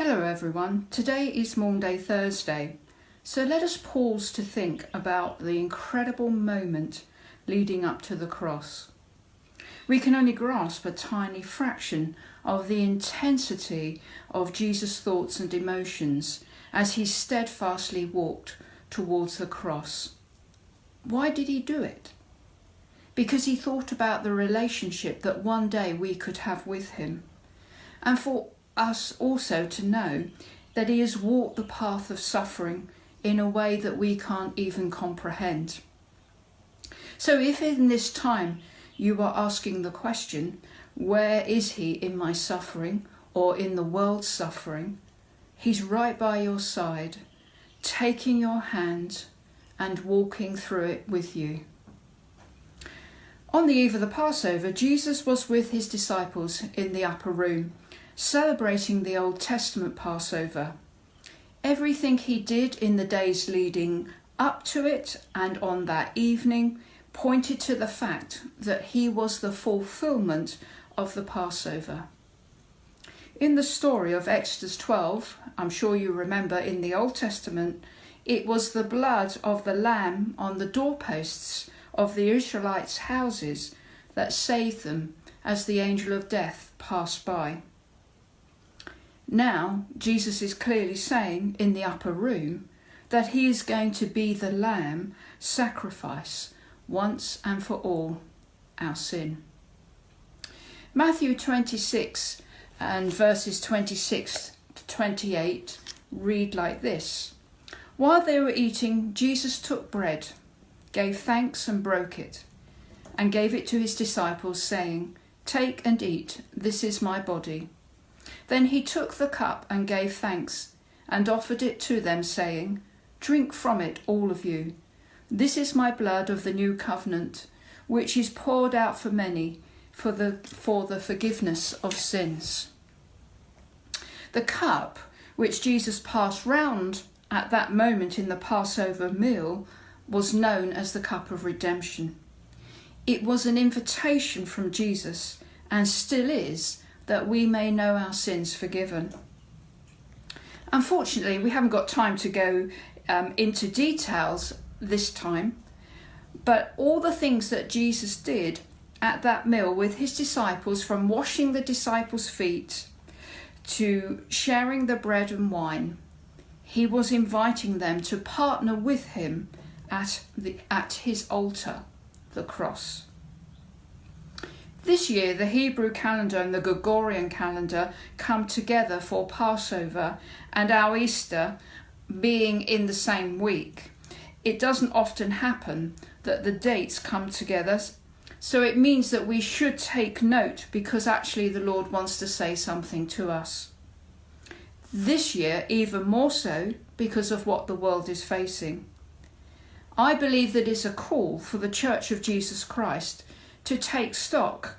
Hello everyone, today is Maundy Thursday, so let us pause to think about the incredible moment leading up to the cross. We can only grasp a tiny fraction of the intensity of Jesus' thoughts and emotions as he steadfastly walked towards the cross. Why did he do it? Because he thought about the relationship that one day we could have with him, and for us also to know that he has walked the path of suffering in a way that we can't even comprehend. So if in this time you are asking the question, where is he in my suffering or in the world's suffering? He's right by your side, taking your hand and walking through it with you. On the eve of the Passover, Jesus was with his disciples in the upper room, celebrating the Old Testament Passover. Everything he did in the days leading up to it and on that evening pointed to the fact that he was the fulfillment of the Passover. In the story of Exodus 12, I'm sure you remember in the Old Testament, it was the blood of the lamb on the doorposts of the Israelites' houses that saved them as the angel of death passed by. Now, Jesus is clearly saying in the upper room that he is going to be the lamb sacrifice once and for all our sin. Matthew 26 and verses 26 to 28 read like this. While they were eating, Jesus took bread, gave thanks and broke it, and gave it to his disciples, saying, "Take and eat, this is my body." Then he took the cup and gave thanks, and offered it to them, saying, "Drink from it, all of you. This is my blood of the new covenant, which is poured out for many for the forgiveness of sins." The cup which Jesus passed round at that moment in the Passover meal was known as the cup of redemption. It was an invitation from Jesus, and still is, that we may know our sins forgiven. Unfortunately, we haven't got time to go into details this time, but all the things that Jesus did at that meal with his disciples, from washing the disciples' feet to sharing the bread and wine, he was inviting them to partner with him at his altar, the cross. This year, the Hebrew calendar and the Gregorian calendar come together for Passover and our Easter being in the same week. It doesn't often happen that the dates come together, so it means that we should take note because actually the Lord wants to say something to us. This year, even more so because of what the world is facing. I believe that it's a call for the Church of Jesus Christ to take stock,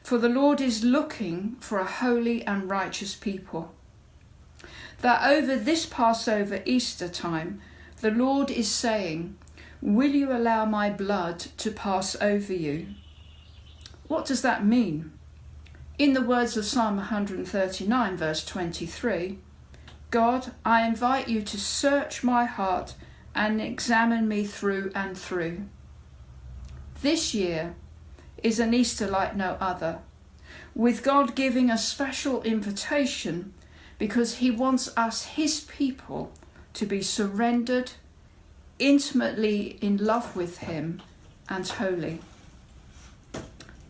for the Lord is looking for a holy and righteous people. That over this Passover Easter time, the Lord is saying, "Will you allow my blood to pass over you?" What does that mean? In the words of Psalm 139 verse 23, "God, I invite you to search my heart and examine me through and through." This year is an Easter like no other, with God giving a special invitation because he wants us, his people, to be surrendered, intimately in love with him, and holy.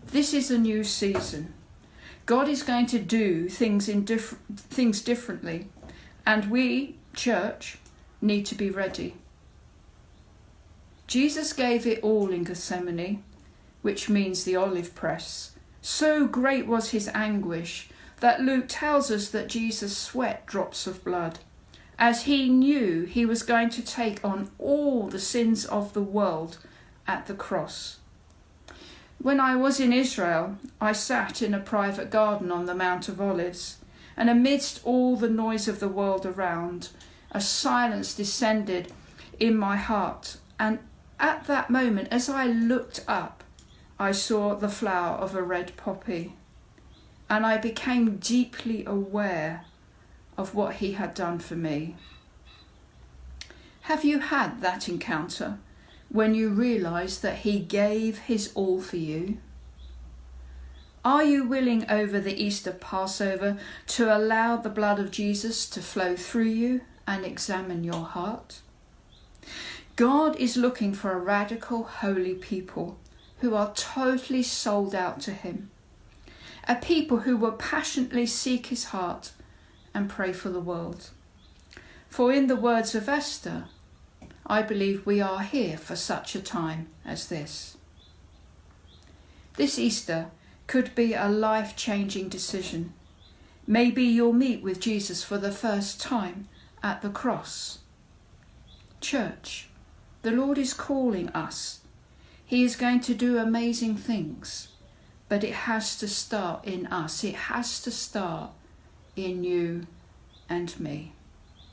This is a new season. God is going to do things differently, and we, church, need to be ready. Jesus gave it all in Gethsemane, which means the olive press. So great was his anguish that Luke tells us that Jesus sweat drops of blood, as he knew he was going to take on all the sins of the world at the cross. When I was in Israel, I sat in a private garden on the Mount of Olives, and amidst all the noise of the world around, a silence descended in my heart, and at that moment, as I looked up, I saw the flower of a red poppy, and I became deeply aware of what he had done for me. Have you had that encounter when you realised that he gave his all for you? Are you willing over the Easter Passover to allow the blood of Jesus to flow through you and examine your heart? God is looking for a radical, holy people who are totally sold out to him. A people who will passionately seek his heart and pray for the world. For in the words of Esther, I believe we are here for such a time as this. This Easter could be a life-changing decision. Maybe you'll meet with Jesus for the first time at the cross. Church, the Lord is calling us. He is going to do amazing things, but it has to start in us. It has to start in you and me.